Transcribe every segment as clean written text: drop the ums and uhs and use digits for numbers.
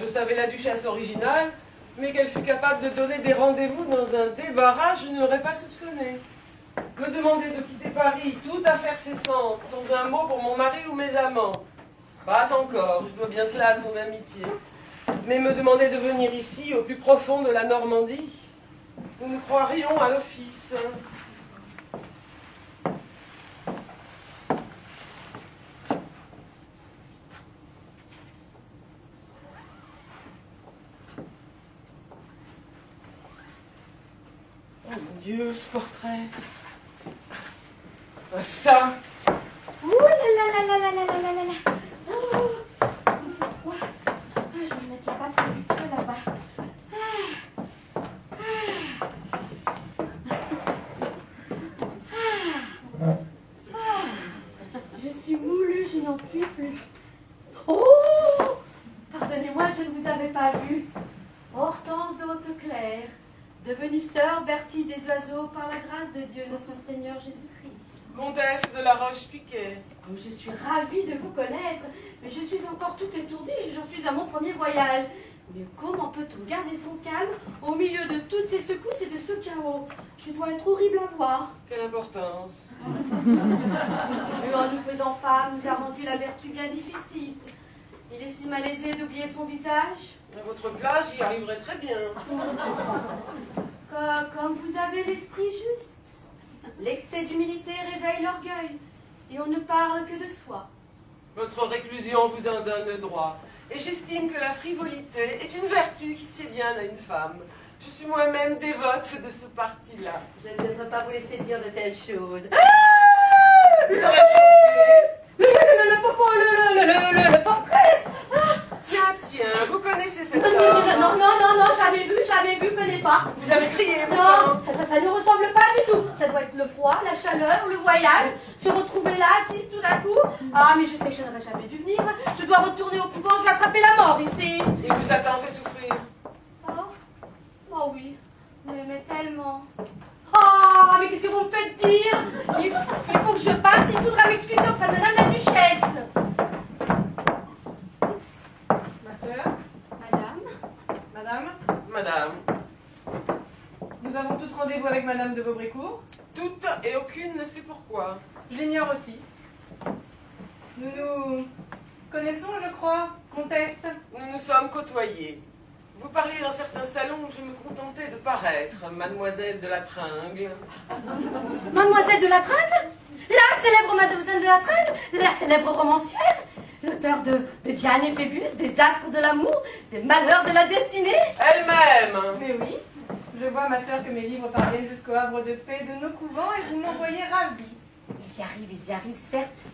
je savais la duchesse originale, mais qu'elle fût capable de donner des rendez-vous dans un débarras, je ne l'aurais pas soupçonné. Me demander de quitter Paris, toute affaire cessante, sans un mot pour mon mari ou mes amants. Pas encore, je dois bien cela à son amitié. Mais me demander de venir ici, au plus profond de la Normandie, nous nous croirions à l'office. Oh mon Dieu, ce portrait. Ah, ça. Ouh là là là là là là là là là. Oh, il fait froid. Ah, je vais me mettre là-bas près du feu là-bas. Je suis moulue, je n'en puis plus. Oh, pardonnez-moi, je ne vous avais pas vu. Hortense de Hauteclair, devenue sœur Bertie des Oiseaux par la grâce de Dieu notre Seigneur Jésus-Christ. Comtesse de la Roche-Piquet. Oh, je suis ravie de vous connaître, mais je suis encore toute étourdie, j'en suis à mon premier voyage. Mais comment peut-on garder son calme au milieu de toutes ces secousses et de ce chaos? Je dois être horrible à voir. Quelle importance. Dieu, en nous faisant femmes, nous a rendu la vertu bien difficile. Il est si malaisé d'oublier son visage. À votre place, j'y arriverai très bien. Comme vous avez l'esprit juste. L'excès d'humilité réveille l'orgueil, et on ne parle que de soi. Votre réclusion vous en donne le droit. Et j'estime que la frivolité est une vertu qui sied bien à une femme. Je suis moi-même dévote de ce parti-là. Je ne devrais pas vous laisser dire de telles choses. Vous aurez choqué. Le portrait. Tiens, vous connaissez cette Non, femme. jamais vu, connais pas. Vous avez crié, Non, pourtant. ça ne ressemble pas du tout. Ça doit être le froid, la chaleur, le voyage, se retrouver là, assise tout à coup. Ah, mais je sais que je n'aurais jamais dû venir. Je dois retourner au couvent, je vais attraper la mort ici. Il vous a tant fait souffrir. Oh oui, mais tellement. Oh, mais qu'est-ce que vous me faites dire? Il faut que je parte, il faudra m'excuser auprès de madame la duchesse. Oups. Ma sœur, Madame, Madame, nous avons toutes rendez-vous avec madame de Vaubrécourt. toutes et aucune ne sait pourquoi. Je l'ignore aussi. Nous nous connaissons, je crois, comtesse. Nous nous sommes côtoyés. Vous parliez dans certains salons où je me contentais de paraître, mademoiselle de la Tringle. mademoiselle de la Tringle? La célèbre mademoiselle de la Tringle? La célèbre romancière? L'auteur de Diane et Phébus, des astres de l'amour, des malheurs de la destinée? Elle-même. Mais oui, je vois, ma sœur, que mes livres parviennent jusqu'au havre de paix de nos couvents et vous m'envoyez ravie. Ils y arrivent, certes,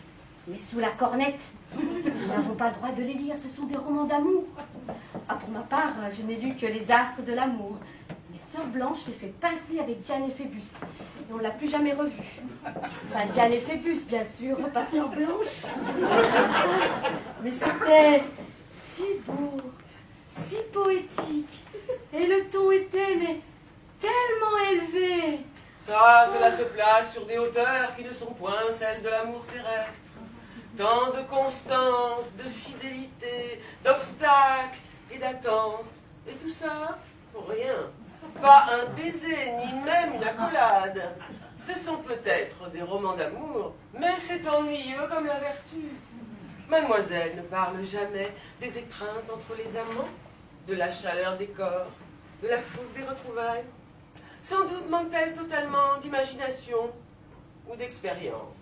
mais sous la cornette. Nous n'avons pas le droit de les lire, ce sont des romans d'amour. Ah, pour ma part, je n'ai lu que Les astres de l'amour. Mais Sœur Blanche s'est fait passer avec Diane et Phébus, et on ne l'a plus jamais revue. Enfin, Diane et Phébus, bien sûr, pas Sœur Blanche. Mais c'était si beau, si poétique, et le ton était, mais tellement élevé. Cela se place sur des hauteurs qui ne sont point celles de l'amour terrestre. Tant de constance, de fidélité, d'obstacles et d'attente. Et tout ça pour rien. Pas un baiser, ni même une accolade. Ce sont peut-être des romans d'amour, mais c'est ennuyeux comme la vertu. Mademoiselle ne parle jamais des étreintes entre les amants, de la chaleur des corps, de la fougue des retrouvailles. Sans doute manque-t-elle totalement d'imagination ou d'expérience.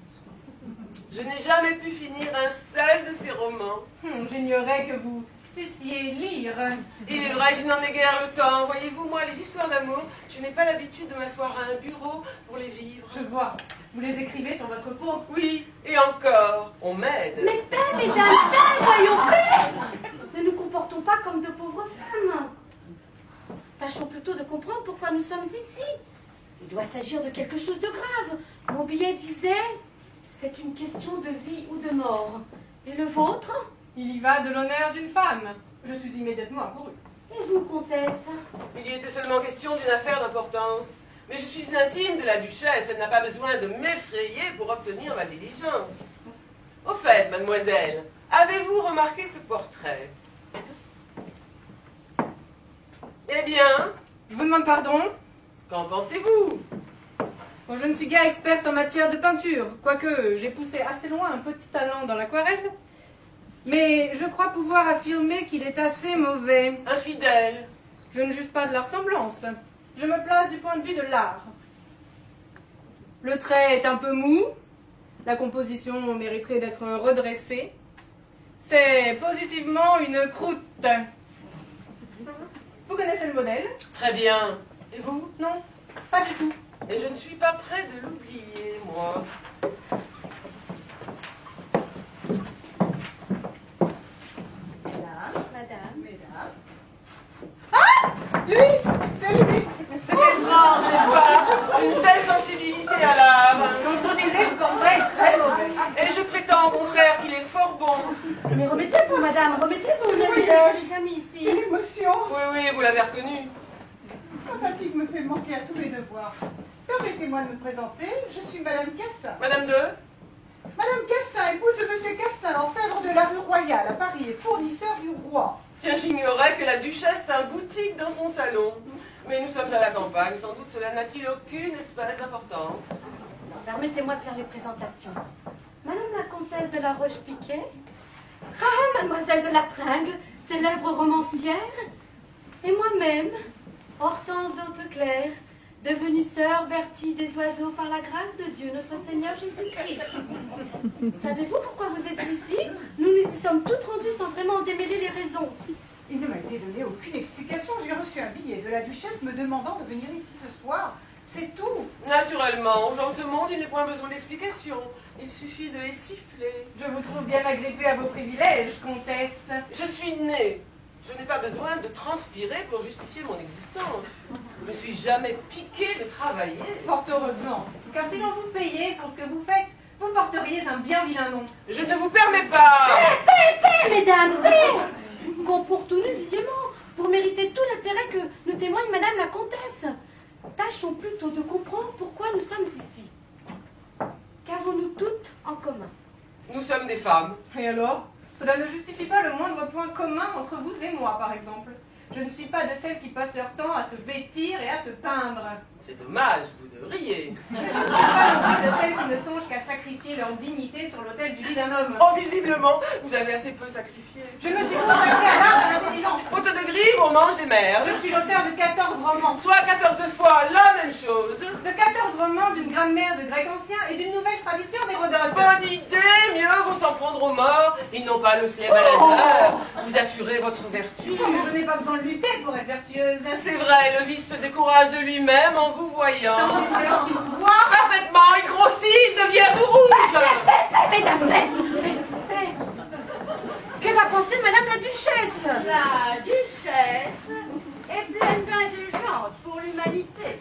Je n'ai jamais pu finir un seul de ces romans. J'ignorais que vous sussiez lire. Il est vrai, je n'en ai guère le temps. Voyez-vous, moi, les histoires d'amour, je n'ai pas l'habitude de m'asseoir à un bureau pour les vivre. Je vois, vous les écrivez sur votre peau. Oui, et encore, on m'aide. Mais paix, mesdames, paix, voyons paix. Ne nous comportons pas comme de pauvres femmes. Tâchons plutôt de comprendre pourquoi nous sommes ici. Il doit s'agir de quelque chose de grave. Mon billet disait, c'est une question de vie ou de mort. Et le vôtre? Il y va de l'honneur d'une femme. Je suis immédiatement accourue. Et vous, comtesse? Il y était seulement question d'une affaire d'importance. Mais je suis une intime de la duchesse, elle n'a pas besoin de m'effrayer pour obtenir ma diligence. Au fait, mademoiselle, avez-vous remarqué ce portrait? bien. Je vous demande pardon. Qu'en pensez-vous? Bon, je ne suis guère experte en matière de peinture, quoique j'ai poussé assez loin un petit talent dans l'aquarelle. Mais je crois pouvoir affirmer qu'il est assez mauvais. Infidèle. Je ne juge pas de la ressemblance. Je me place du point de vue de l'art. Le trait est un peu mou. La composition mériterait d'être redressée. C'est positivement une croûte. Vous connaissez le modèle? Très bien. Et vous? Non, pas du tout. Et je ne suis pas près de l'oublier, moi. Madame. Mesdames. Ah! Lui! C'est lui! C'est étrange, n'est-ce pas? Une telle sensibilité à l'art. Quand je vous disais que ce portrait est très mauvais. Et je prétends au contraire qu'il est fort bon. Mais remettez-vous, madame, remettez-vous. Vous n'avez des amis ici. Quelle émotion! Oui, oui, vous l'avez reconnu. Ma fatigue me fait manquer à tous mes devoirs. Permettez-moi de me présenter, je suis Madame Cassin. Madame de? Madame Cassin, épouse de Monsieur Cassin, orfèvre de la rue Royale à Paris et fournisseur du roi. Tiens, j'ignorais que la duchesse a une boutique dans son salon. Mais nous sommes à la campagne, sans doute cela n'a-t-il aucune espèce d'importance. Permettez-moi de faire les présentations. Madame la comtesse de la Roche-Piquet. Ah, mademoiselle de la Tringle, célèbre romancière. Et moi-même, Hortense d'Hauteclair, devenue sœur Bertie des Oiseaux par la grâce de Dieu, notre Seigneur Jésus-Christ. Savez-vous pourquoi vous êtes ici? Nous nous y sommes toutes rendues sans vraiment en démêler les raisons. Il ne m'a été donné aucune explication. J'ai reçu un billet de la duchesse me demandant de venir ici ce soir. C'est tout. Naturellement, aux gens de ce monde, il n'est point besoin d'explication. Il suffit de les siffler. Je vous trouve bien agrippée à vos privilèges, comtesse. Je suis née. Je n'ai pas besoin de transpirer pour justifier mon existence. Je ne me suis jamais piquée de travailler. Fort heureusement. Car si l'on vous payait pour ce que vous faites, vous porteriez un bien vilain nom. Je ne vous permets pas. Paix, mesdames, paix! Comportons-nous dignement pour mériter tout l'intérêt que nous témoigne madame la comtesse. Tâchons plutôt de comprendre pourquoi nous sommes ici. Qu'avons-nous toutes en commun? Nous sommes des femmes. Et alors? Cela ne justifie pas le moindre point commun entre vous et moi, par exemple. Je ne suis pas de celles qui passent leur temps à se vêtir et à se peindre. C'est dommage, vous devriez. Je ne suis pas non plus de celles qui ne songent qu'à sacrifier leur dignité sur l'autel du lit d'un homme. Oh, visiblement, vous avez assez peu sacrifié. Je me suis consacrée à l'art de l'intelligence. Faute de grives, on mange des merdes. Je suis l'auteur de 14 romans. Soit 14 fois la même chose. De 14 romans, d'une grammaire de grec ancien et d'une nouvelle traduction d'Hérodote. Bonne idée, mieux vaut s'en prendre aux morts. Ils n'ont pas le slave à l'honneur. Vous assurez votre vertu. Je n'ai pas besoin de lutter pour être vertueuse. C'est vrai, le vice se décourage de lui-même en vous voyant. Tandis que lorsqu'il vous voit, Parfaitement, il grossit, il devient tout rouge. Mesdames, paix! Que va penser madame la duchesse? La duchesse est pleine d'indulgence pour l'humanité.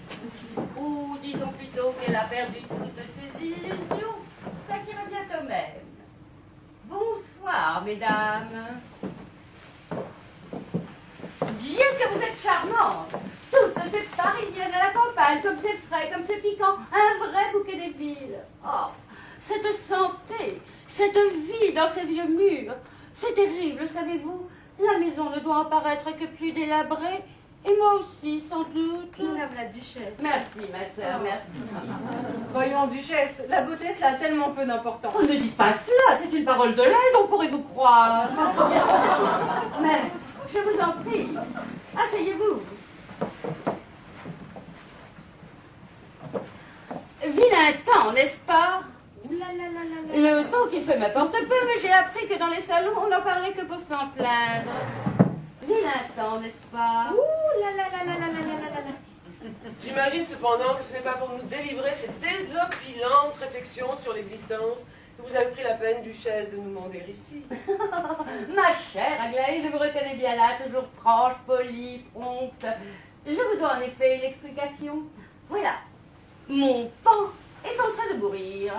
Ou disons plutôt qu'elle a perdu toutes ses illusions, ce qui revient au même. Bonsoir, mesdames. Dieu que vous êtes charmantes. Toutes ces parisiennes à la campagne, comme c'est frais, comme c'est piquant, un vrai bouquet des villes. Oh, cette santé, cette vie dans ces vieux murs, c'est terrible, savez-vous. La maison ne doit en paraître que plus délabrée, et moi aussi, sans doute. Madame la duchesse. Merci, ma sœur, merci. voyons, duchesse, la beauté, cela a tellement peu d'importance. Oh, ne dites pas cela, c'est une parole de lait, on pourrait vous croire. Mais, je vous en prie, asseyez-vous. Vilain temps, n'est-ce pas? Le temps qu'il fait m'apporte peu, mais j'ai appris que dans les salons, on n'en parlait que pour s'en plaindre. Vilain temps, n'est-ce pas? J'imagine cependant que ce n'est pas pour nous délivrer ces désopilantes réflexions sur l'existence que vous avez pris la peine, duchesse, de nous demander ici. Ma chère Aglaé, je vous reconnais bien là, toujours franche, polie, prompte. Je vous dois en effet une explication. Voilà, mon pan est en train de mourir.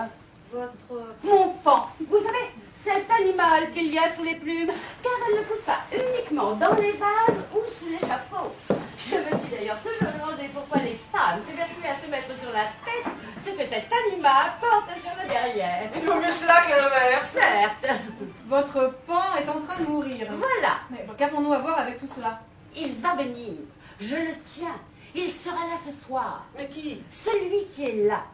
Mon pan, vous savez, cet animal qu'il y a sous les plumes, car elle ne pousse pas uniquement dans les vases ou sous les chapeaux. Je me suis d'ailleurs toujours demandé pourquoi les femmes s'évertuaient à se mettre sur la tête ce que cet animal porte sur le derrière. Il vaut mieux cela que l'inverse. Certes, Votre pan est en train de mourir. voilà, Mais qu'avons-nous à voir avec tout cela? il va venir. Je le tiens. Il sera là ce soir. Mais qui? Celui qui est là,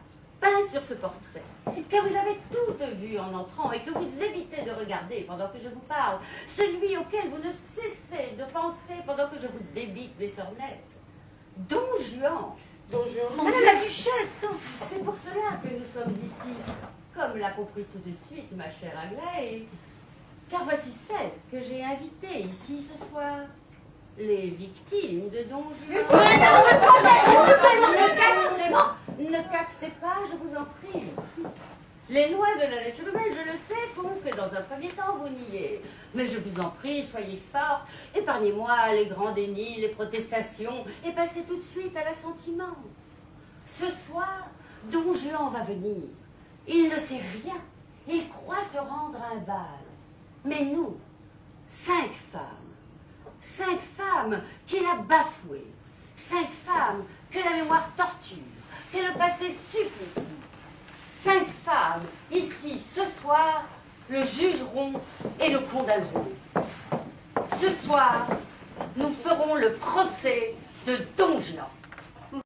peint sur ce portrait, que vous avez toutes vu en entrant et que vous évitez de regarder pendant que je vous parle. Celui auquel vous ne cessez de penser pendant que je vous débite mes sornettes. Don Juan. Don Juan? Madame la Duchesse, non, c'est pour cela que nous sommes ici. Comme l'a compris tout de suite ma chère Aglaé. Car voici celle que j'ai invitée ici ce soir. Les victimes de Don Juan. Mais non, je proteste. Ne captez pas, je vous en prie. Les lois de la nature humaine, je le sais, font que dans un premier temps, vous niez. Mais je vous en prie, soyez forte. Épargnez-moi les grands dénis, les protestations, et passez tout de suite à l'assentiment. Ce soir, Don Juan va venir. Il ne sait rien. Il croit se rendre à un bal. Mais nous, 5 femmes qu'il a bafouées, 5 femmes que la mémoire torture, que le passé supplicie. 5 femmes, ici, ce soir, le jugeront et le condamneront. Ce soir, nous ferons le procès de Don Juan.